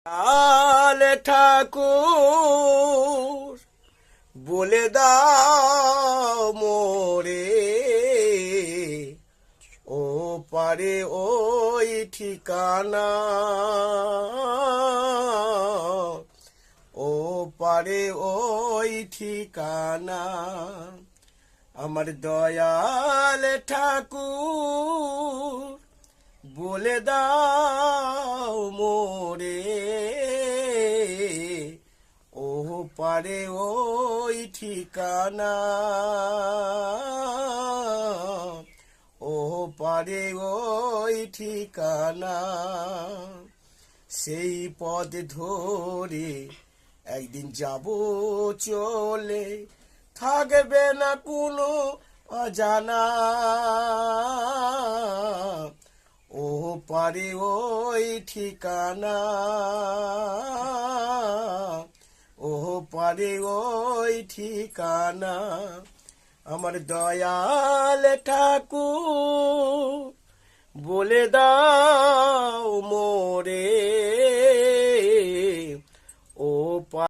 আলে ঠাকুর বলে দাও মোরে ও পারে ওই ঠিকানা, ও পারে ওই ঠিকানা। আমার দয়াল ঠাকুর বলে দাও মোরে ও পারে ওই ঠিকানা, ও পারে ওই ঠিকানা। সেই পথ ধরে একদিন যাব চলে, থাকবে না কোনো অজানা, ও পারে ওই ঠিকানা, ও পারে ওই ঠিকানা। আমার দয়াল ঠাকুর বলে দাও